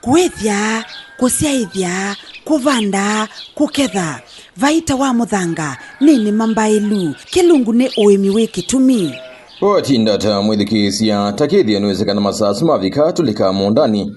kwithia kusiaithia kuvanda kuketha vaita wa muthanga nini mambailu kilungu ni uimi wikitumi Watindata mwithikisia takithia niwezekana masasu mavika tulika mundani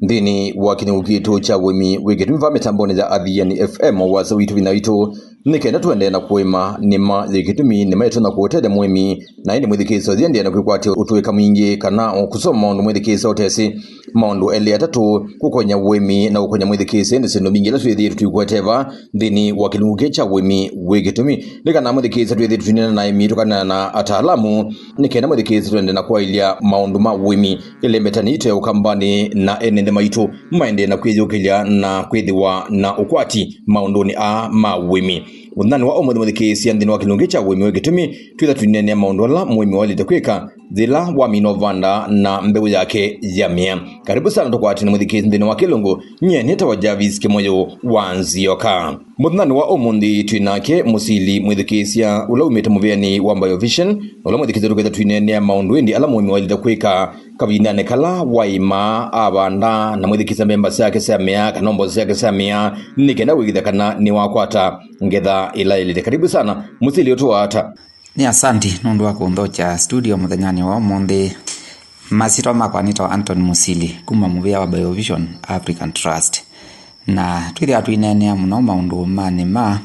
ndini wa kinungu gitu cha wimi wikitumi va mitamboni ya Adhiani FM wasa witu vinaitu nikenda tuende na kuima nima likitumi nima yetu na kuotede mwimi na hindi mwithikisa dhiende na kukwati utuweka mwingi kana kusoma maundu mwithikisa otesi maundu eli atatu kukonya wimi na kukonya mwithikisa ndi sinu mingi la suithi tuikueteva ndini wa kinungu cha wimi wikitumi nikana mwithikisa tuithi tuinena na imi tukana na ataalamu nikenda mwithikisa tuende na kuailia maundu ma wimi ile metanite ukambani na enende maitu maende na kwithiukilia na kwithiwa na ukwati maunduni a ma wimi unani wa omwe mwithikisia ndini wa kinungu cha wimi wikitumi twitha tuinene maundu ala mwimi walite kwika dhila wa minovanda na mbeu yake yamia. Karibu sana tukwati na mwithikisia ndini wa kilungu nyeneta wa Javis Kimoyo wa Nzioka. Mudhani wa omundi tuinake musili mwithikisia ula umete muviani wa Biovision ula mwithikisia tukwitha tuinene maundu indi ala mwimi walite kwika kabinane kala waima abanda na mwithikisia memba syake samia kanombo syake samia nikenda wikitha kana ni wakwata ngetha ila ilite. Karibu sana musili otuwata. Ni asanti nundu wa kunthocha studio muthenyani wa umuthi masito makwa nito Anthony Musili kuma muvia wa Biovision African Trust na twithia twinenea muno maundu manima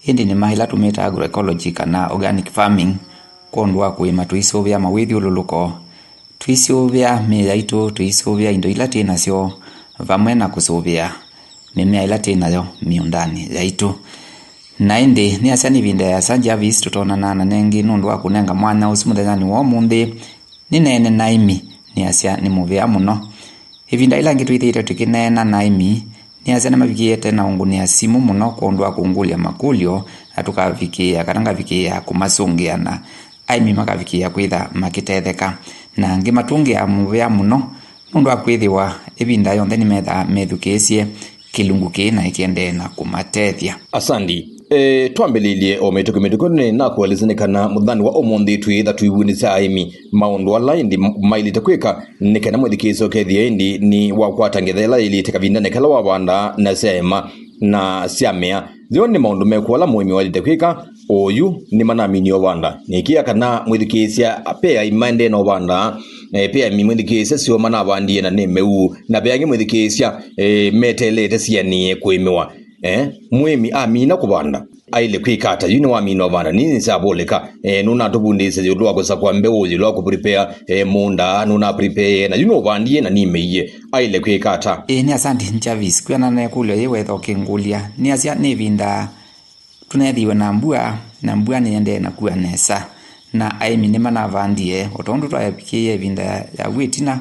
indi ni mahila tumita agroecology kana organic farming kondu wa kuima tuisuvia mawithiululuko tuisuvia mia itu tuisuvia indo ila tinasyo vamwe na kusuvia mimea ila tinayo miundani yaitu na indi ni asani vinda ya Javis tutonana na nengi nundu wa kunenga mwana usi muthenyani wa umuthi ni nene naimi ni asia ni muvia muno ivinda ila ngitwithite tukinena naimi ni asia na mavikiete na ungu ni asimu muno kondu wa kungulia makulio na tukavikia karanga vikia kumasungia na aimi makavikia kwitha makitetheka na ngimatungia muvia muno nundu wa kwithiwa ivinda yonthe ni metha methukisie kilungu kina ikiende na kumatethia. Asandi twambelilie ometuko na kuelezekana mudhani wa omundi twitha tuiwunisa aimi maundu ala indi mailite kwika nikena mwithikiso kethia indi ni wakwatangetha ila ilite kavindane kala wabanda na sema na siamea zio ni maundu mekwala mwimi walite kwika oyu ni manamini obanda nikia kana mwithikisia apea imande no banda pea mwithikisia sio mana bandie na nemeu na pea mwithikisia metelete sianie kwimiwa mwimi amina kubanda aile kwikata yuni wa mino bana nini saboleka nuna tubundise yulwa ko sakwa mbeu yulwa ko prepare munda nuna prepare na yuno bandie na nimeiye aile kwikata ni asante Javis kwana na kulyo yewe thokingulia ni asia ni vinda tunethiwe na mbua ni ende na kuwa nesa na aimi ni mana vandie otondu twayapikie vinda ya witina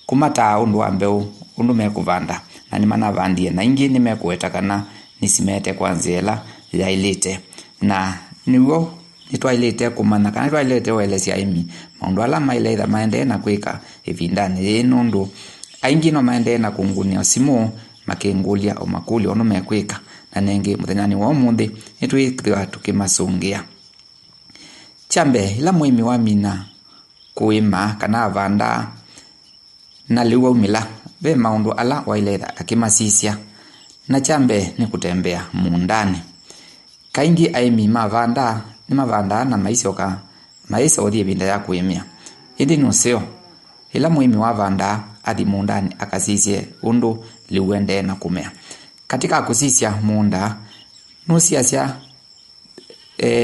kumata undu wa mbeu undu mekuvanda na ni mana vandie na ingi ni mekueta kana nisimete kwanzela ya ilite na niwo nitwailite kumana kana twailite welesya imi maundu ala maileitha maende na kwika ivindani nundu aingi no maende na kungunia simu makingulia o makuli ono mekwika na nengi muthenyani wa umuthi nitwithwa tukimasungia chambe ila muimi wa mina kuima kana vanda na liwa umila ve maundu ala waileitha akimasisya na chambe ni kutembea mundani kaingi aimi mavanda ni mavanda na maisoka maisa othie vinda ya kuimia indi nuseo ila muimi wa vanda athi mundani akasisye undu liwende na kumea katika kusisya munda nusiasya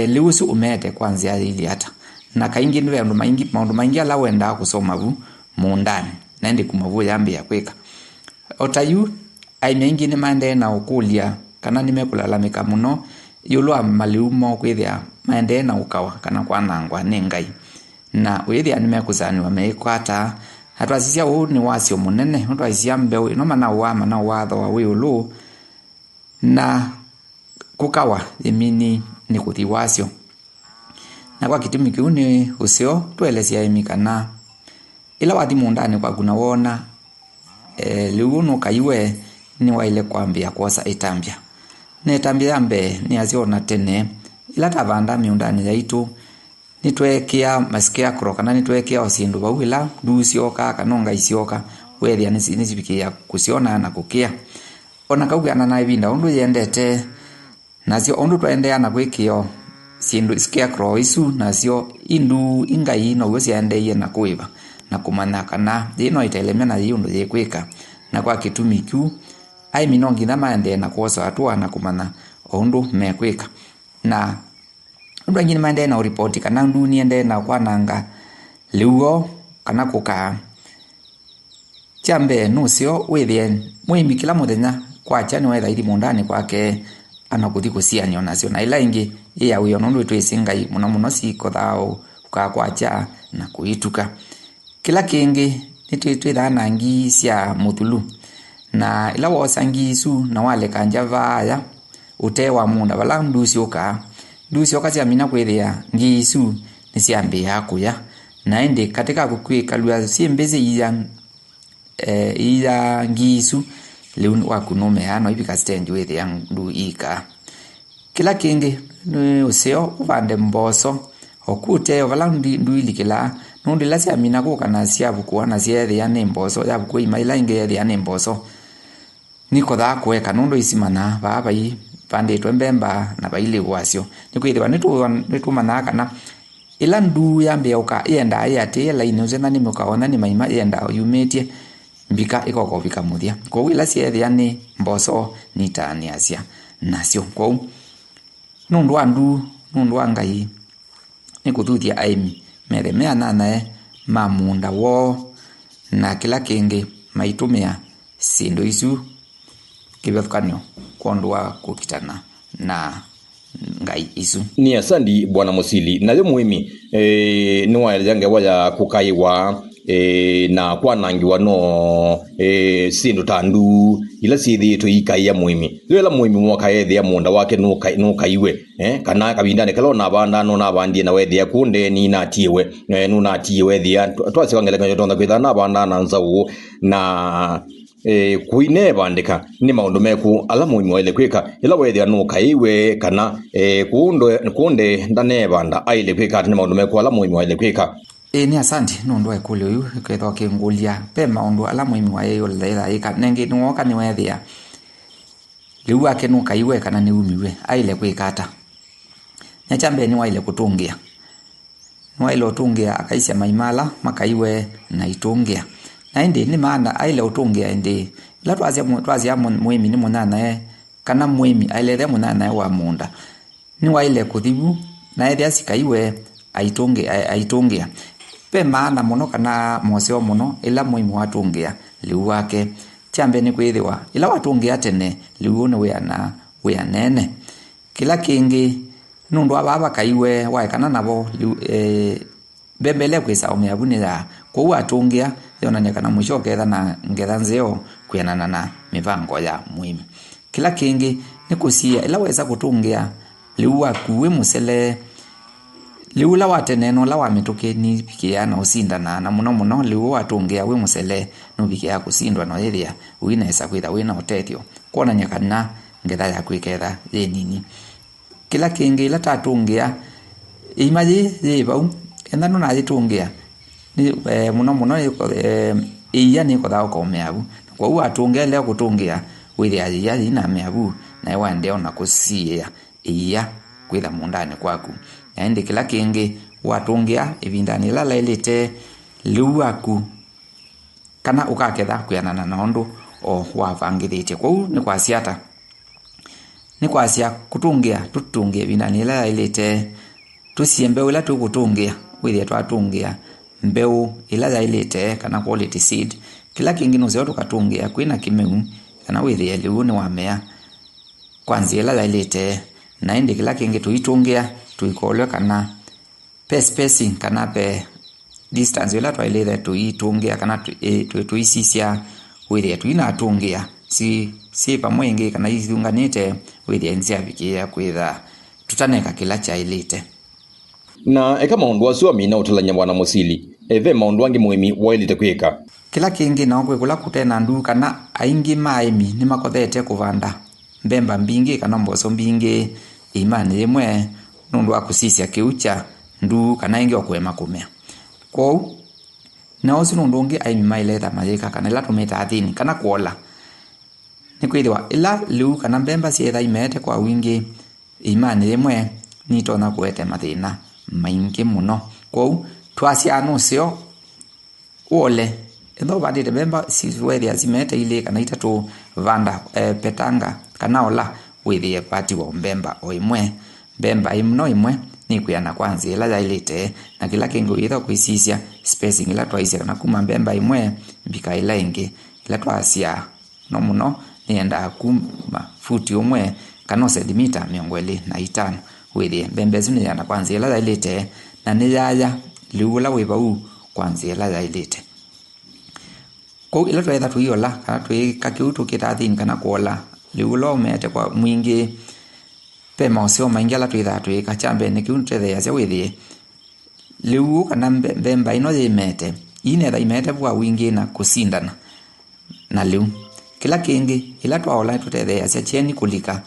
liusu umete kwanzia ili hata na kaingi niwe maundu maingi ala wenda kusoma vu mundani na ndi kumavu yambi ya kwika otayu aimi ingi ni maende na ukulia kana nimekulalamika muno yulwa maliumo kwithia maende na ukawa kana kwanangwa ni ngai na withia nimekusaniwa meikwata atwasisia huu ni wasio munene utwaisia mbeu ino mana watho wa wiulu na kukawa imini ni kuthi wasio na kwa kitumi kiu ni usio tuelesia imi kana ila wathi mundani kwa kuna wona liuno kaiwe ni waile kwambia kosa itambia netambia ambe ni aziona tene ila tavanda miundani yaitu nitwekia masikia krokana nitwekia osindu bawila dusioka kanonga isioka wethia nisibikia kusiona na kukia ona kaugana na ibinda undu yendete nasio undu twendea na gwikio sindu scarecrow isu nasio indu ingai no wesiendeye na kuiva na kumanya kana ino itelemea na yundu yekwika na kwa kitumi kyu ai minongi na maende na kuosa atua na kumanya undu mekwika na undu ngini maende na report kana ndu niende na kwananga liuo kana kuka chambe nusio withie mwimi kila muthenya kwa chani wetha iri mundani kwake anakuthi kusianio nacio na ila ingi iya uyo nundu twisingai muno siko thao ukakwacha na kuituka kila kingi nitwithana ngi cia muthulu na ila wosangi isu na wale kanja vaya utewa munda bala nducioka cia mina kwithia ngi isu ni ciambia kuya na indi katika kukwika lua ciembeze iya ngisu liun wakunume ano ibika stand with yang ndu ika kila kingi ni useo uvande mboso okute ovala ndu ilikila nundi lasi amina ko kana siabu kuona siethe ya mboso ya ku imaila inge ya mboso niko da kweka nundo isimana baba yi pande twembemba na baile wasio nikwithwa nitu manaka na ila ndu yambe uka yenda yate la inozena ni mukaona ni maima yenda yumetie mbika ikoko vika muthia kwa wila siethe yani mboso nitani asia nasio kwa nundu angai nikuthuthia aimi meremea nanae mamunda wo na kila kingi maitumia sindu isu kibethukanio kondwa kukitana na ngai isu ni asandi bwana Musili na yo muhimi ni waelezange waya kukaiwa na kwanangiwa no sindu tandu ila sithi to ikaiya muhimi lela muhimi mwaka ethia munda wake no kaiwe kana kabindane kalo na banda no na bandie na wethia kunde ni na tiwe no na tiwe thia twasiwangele kanyo tonda kwitha na banda na nzau na kuine bandika ni maundu meku ala muhimu wele kwika ila wethia no kaiwe kana kunde ndane banda aile kwika ni maundu meku ala muhimu wele kwika ni asante nundu ekule uyu kwetho kingulia pe maundu ala muhimu wa yeyo lela ika nengi nuoka ni wethia liu ake no kaiwe kana ni umiwe aile kwikata nyachambe ni waile kutungia waile utungia akaisia maimala makaiwe na itungia na indi ni maana aile utungia indi la twazia muhimi ni munana kana muhimi aile the munana wa munda ni waile kuthibu na ethia sikaiwe aitungia pe maana muno kana moseo muno ila muhimu watungia liu wake chambe ni kwithiwa ila watungia tene liu ni wea nene kila kingi nundu ababa kaiwe waekana nabo bembele kwisa umeabuni ya kwa watungia yonanya kana mwisho ketha na ngetha nzeo kuyanana na mivango ya muhimu kila kingi ni kusia ila weza kutungia liu wakuwe musele liu la wateneno la wamituke ni pikia na usindana na muno liu watungia we musele no pikia kusindwa no ethia winesa kwitha wina utetio kuona nyakana ngetha ya kwiketha ye nini kila kingi la tatungia imaji ye bau endano na yitungia ni muno iya ni ko dawo ko meabu kwa watungia leo kutungia withia ya ina meabu na wande ona kusia iya kwitha mundani kwaku ende kila kingi watungia ibindani la lailite liuaku kana ukaketha kuyanana na undu o wavangithite kwa ni kwasiata ni kwasia kutungia tutungie ibindani la lailite tusiembe ula tukutungia withia twatungia mbeu ila lailite kana quality seed kila kingi nuzeo tukatungia kwina kimeu kana withia liu ni wamea kwanzia la lailite na indi kila kingi tuitungia tuikolwe kana pe spacing kana pe distance ila twailithe tuitungia kana tuisisia withia tuinatungia si pamwenge kana iziunganite withia nzia vikia kwitha tutaneka kila chailite na eka maundu acio amina utalanya bwana Musili eve maundu angi muhimi wailite kwika kila kingi na kwikula kutena ndu kana aingi maimi ni makothete kuvanda mbemba mbingi kana mboso mbingi imani yemwe nundu akusisia kiucha ndu kana ingi okwema kumea kwa na osu nundungi aimi mailetha majika kana ila tumita athini kana kuola ni kwithiwa ila liu kana mbemba cietha imete kwa wingi imani rimwe ni tona kuete mathina maingi muno kwou twacia nucio uole etho bandite mbemba ciwethia cimete ile kana itatu vanda petanga kana ola withie pati wa mbemba o imwe mbemba imno imwe ni kuyana kwanza ila yailite na kila kingo itho kuisisia spacing ila twaisia kana kuma mbemba imwe mbika ila ingi ila twacia no muno nienda kuma futi umwe kana sentimita 25 withie mbembe zuni yana kwanza ila yailite na ni yaya liula wibau kwanza ila yailite ko ila twaitha tuiola kana twikakiu tukitathini kana kuola liulo umete kwa mwingi pema osio maingi ala twitha twika chambe ni kiu twethea cia withie liu kana mbemba ino yimete inetha imete kwa wingi na kusindana na liu kila kingi ila twaola tutethea cia cheni kulika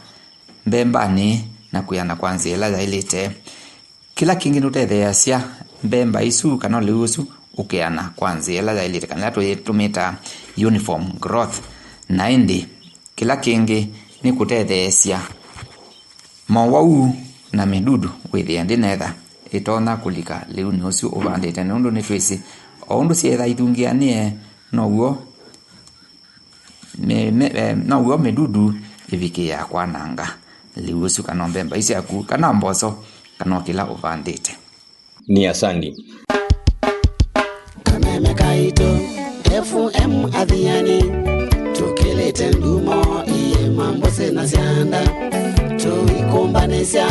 mbemba ni na kuyana kwanza ila yailite kila kingi tutethea cia mbemba isu kana liu isu ukiana kwanza ila yailite kana tumita uniform growth na indi kila kingi ni kutetheesya mawau na midudu withia ndinetha itona kulika liu ni ucio ubandite nundu ni twisi o undu cietha ithungianie noguo midudu ivikia kwananga liu ucio kana mbemba isiaku kana mboco kana kila ubandite ni asandi kameme kaito FM adhiani tukilete ndumo iye mambo sena sianda tuikumbanisya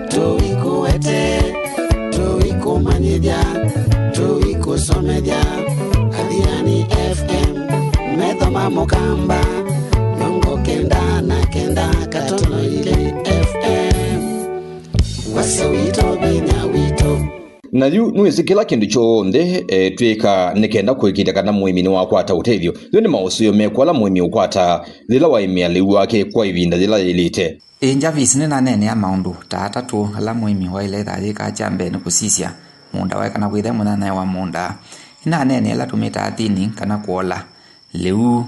tuikuete tuikumanyithya tuikusomethya adhiani FM methoma mukamba nongo kenda na kenda katono ile FM wase wito binya wito na yu nuisi kila kindu choonde twika nikenda kwikita kana muimi ni wakwata utethio ni mausuyo mekwala muimi ukwata lila waimia liu wake kwa ivinda lila ilite Javisi ni nanene ya maundu tata tu ala muimi wailetha yika chambe ni kusisia munda wae kana kwithe munana wa munda ina nene ala tumita athini kana kuola liu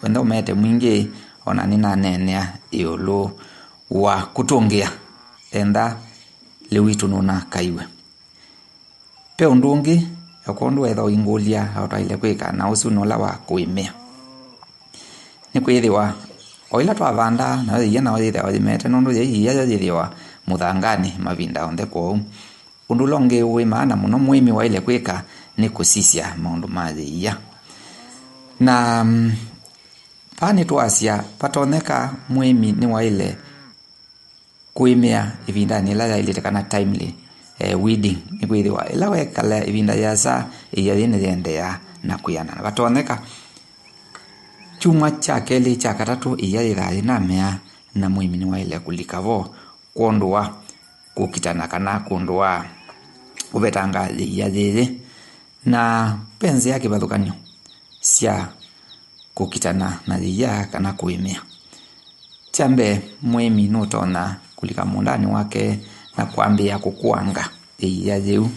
wenda umete mwingi ona ni nanene ya iulu wa kutungia enda liu itununa kaiwe pe undungi yakondu wetha ingulia autaile kwika na usu nola wa kuimia ni kwithiwa oila twavanda na yeye na yeye wajimete nundu yeye yathiwa muthangani mavinda onde kwa undu longe uwe maana muno muimi wa ile kwika ni kusisia maundu mathia na pani twasia patoneka muimi ni wa ile kuimia ivinda ni la ile kana timely weeding ni kwithiwa ila wekala ivinda yasa iyadine yendea na kuyana patoneka chuma cha keli cha katatu iyayithai na mea na muimini wa ile kulikavo kuondua kukitana kana kuondua ubetanga yathithe na penzi yake bathukanio cia kukitana na ya kana kuimia chambe muimi nutona kulika mundani wake na kuambia kukuanga iyayeu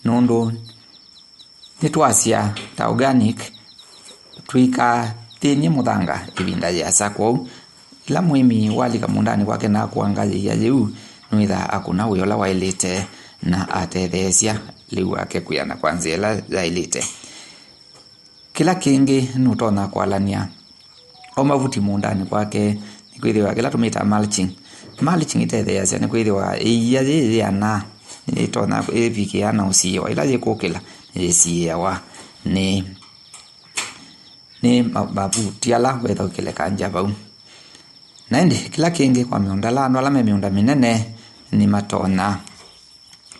nundu nitwasia ta organic twika tini muthanga ivinda yasa kwau ila muimi walika mundani kwake na kuangalia yeu nuitha akuna uyola wailite na atethesia liu ake kuyana kwanza ila yailite kila kingi nutona kwalania o mavuti mundani kwake nikwithiwa kila tumita mulching itethesia nikwithiwa iyana itona evikiana usiwa ila yikukila yesiwa ni mabutiala wetha ukileka nja vau na indi kila kingi kwa miundala ando ala miunda minene ni matona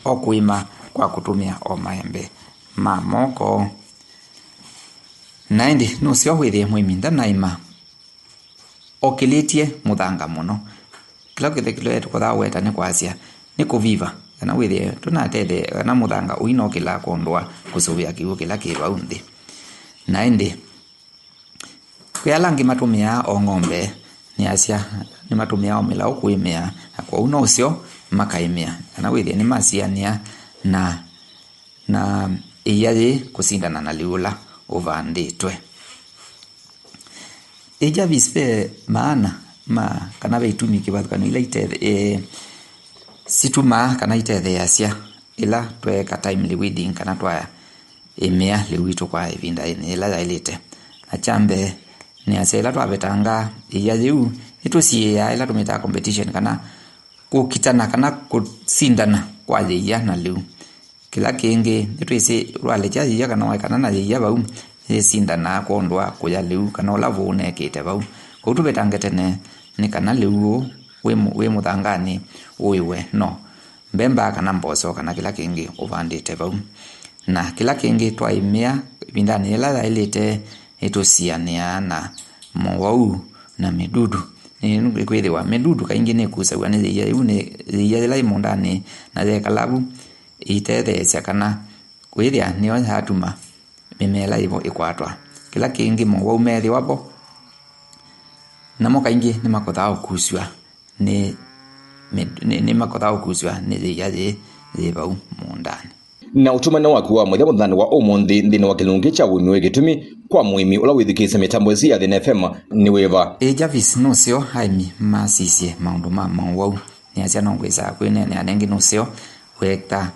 o kuima kwa kutumia o maembe mamoko na indi nusio withie muiminda naima okilitie muthanga muno kila kithekilo tukotha weta ni kwasia ni kuviva kana withie tunatete na muthanga uino kila kondwa kusuvia kiu kila kivau nthi na indi kwialangi matumia o ng'ombe ni asia ni matumia o milau kuimia kwa uno ucio makaimia kana withie ni masiania na iyaye kusindana na liula uvanditwe. Eja vispe maana kana veitumi kivathukano ila ithe situma kana ithe yasia ila tweka timely weeding kana twaya emea liwito kwa ivinda ila yailite na chambe ni asela twabetanga iyayu itusie ya ila tumeta competition kana kukitana kana kusindana kwa ya na liu kila kingi itwise rwaleja ya kana wakana na ya bau sindana kondwa kuya liu kana lavu ne kite bau kutubetanga tene ni kana liu we muthangani uiwe no mbemba kana mboso kana kila kingi uvandite bau na kila kingi twaimia bindani ila ilite itusiania na mwau na midudu ni kwithiwa midudu kaingi ni kusawa ni ya ila imondani na ya kalabu itethesya kana kwithia niyo hatuma mimela ivo ikwatwa kila kingi mwau methi wapo namo kaingi ni makothao kuswa ni makothao kuswa ni ya bau mondani na utumana waku wa mwithia muthani wa umuthi nthini wa kilungi cha wimi wigitumi kwa mwimi ula withikise mitambo cia Thina FM ni wiva Javis nucio haimi masisye maundu ma mwau ni acia nongwisa kwine ni anengi nucio wekta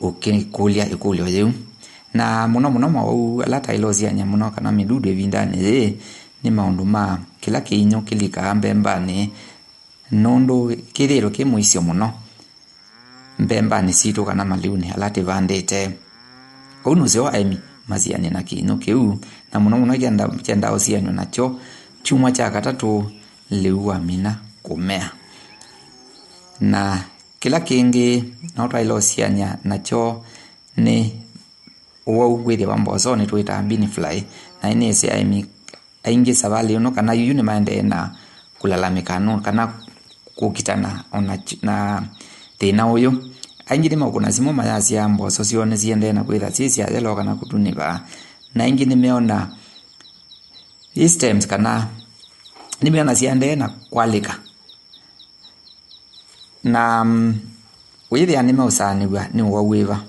ukikulia ikulio yeu na muno mwau ala tailozia nya muno kana midudu evindani ni maundu ma kila kinyo kilika mbembani nondo kiriro kimuisio muno mbembani situ kana maliuni ala tivandite kunu sio aimi maziani na kinyo kiu na muno kenda osiano nacho chuma cha katatu liua mina kumea na kila kingi na tailosianya nacho ni uwau withe wa mboso ni twita bean fly na ine se aimi aingi savali uno kana yuni maende na kulalamika no kana kukitana ona na thina uyu aingi ni makuna simo mayasi ya mboso sione siende na kwitha sisi ya loka na kutuniva na ingi nimeona systems kana nimeona siende na kwalika na withe anime usaniwa ni wawiva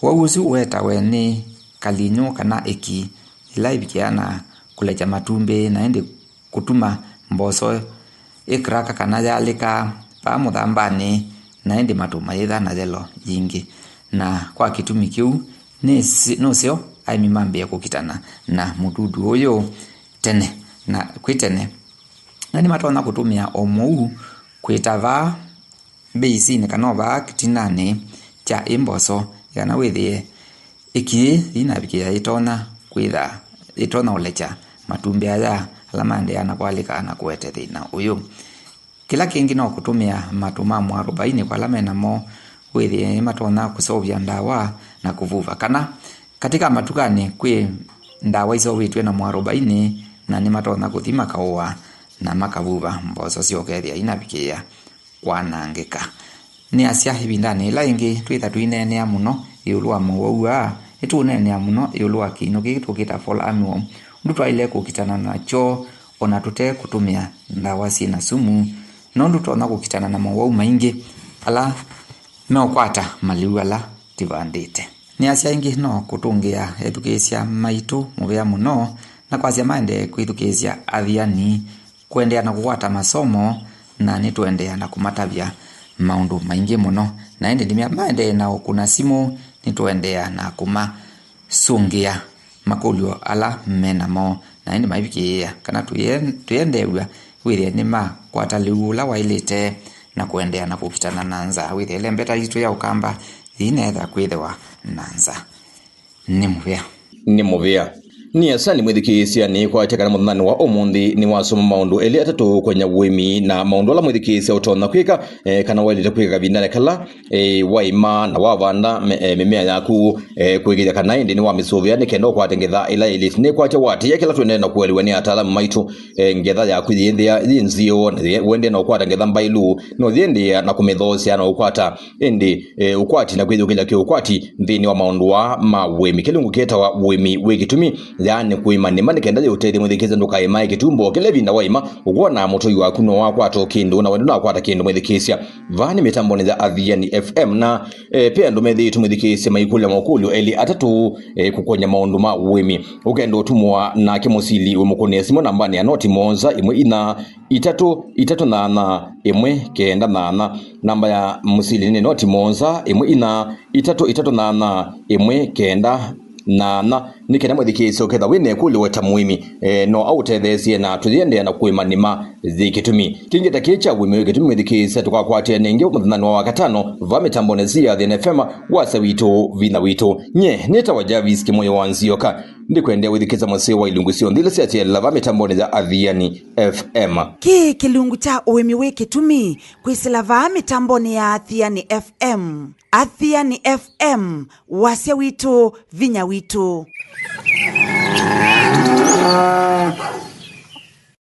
wausu weta weni kalinyo kana eki live kiana kuleja matumbe na ende kutuma mboso ikraka kana yalika pa muthambani na ende matuma yetha na zelo jingi na kwa kitumi kiu no sio aimi mambe ya kukitana na mududu uyo tene na kwitene na ni matona kutumia omou kwitava base ni kanova kitinane cha imboso yana withie iki ina bikia itona kwitha itona ulecha matumbe aya alamande yana kwalika na kwete thina uyu kila kingi no kutumia matuma 40 kwa lamena mo withie matona kusovya ndawa na kuvuva kana katika matukani kwi ndawa iso witwe na 40 na ni matona kuthima kaua na makavuva mboso siokethia ina bikia kwanangika ni asia hibindani ila ingi twitha twinenea muno yulwa mwauwa itunenea muno yulwa kino kitukita fall armyworm ndu twaile kukitana nacho ona tute kutumia ndawa sina sumu no ndu tona kukitana na mwau maingi ala meokwata maliu ala tivandite ni asia ingi no kutungia edukesia maitu muvea muno na kwazia maende kwithukesia athiani kuendea na kuwata masomo na nituendea na kumatavya maundu maingi muno na ende ndimia maende na kuna simu nituendea na kuma sungia makulio ala menamo na ende maibikia kana tuyendewa withia nima kwata liula wailite na kuendea na kukitana nanza withia lembeta yitu ya ukamba inetha kwithiwa nanza ni muvia ni asani mwithikisia ni kwa chakana muthani wa umuthi ni wasoma maundu eli atatu kwenya wimi na maundu ala mwithikisia utona kwika kana walite kwika kabindane kala waima na wavanda mimea yaku kwigiria kana indi ni wa misuvia ni kendo kwa tengetha ila ili ni kwa cha wati ya kila twende na kuelewa ni ataalamu maitu ngetha ya kwithia nzio wende na ukwata ngetha mbailu no thiende na kumithosia na ukwata indi ukwati na kwithia kila ki ukwati nthini wa maundu wa mawimi kilungu kieta wa wimi wigitumi yani kuimanima nikenda yotethi mwithikize ndukaima kitumbo kile vinda waima ugona mutoi waku no wakwato kindu na wendo na kwata kindu mwithikisya vani mitamboni za Athiani FM na pia ndumethi tumwithikisya maikulu makulyo eli atatu kukonya maundu ma wimi ukendo tumwa na kimusili umukone simo nambani ya noti monza imwe ina itatu nana imwe kenda nana namba ya musili ni noti monza imwe ina itatu nana imwe kenda nana nikena mwithikisya uketha wine kuli weta muimi no autethesie na tuthiende na kuimanima zikitumi tingeta kicha wimi wikitumi mwithikisya tukakwatia ningi muthana wa wakatano va mitambone cia Athiani FM wasa wito vina wito nye nita wajavis kimoyo wanzioka ndikwendea withikisa mwase wa ilungu sio ndile cia tiela va mitambone za Athiani FM kilungu cha uwimi wikitumi kwisila va mitambone ya Athiani FM. Athiani FM wase wito vinya wito.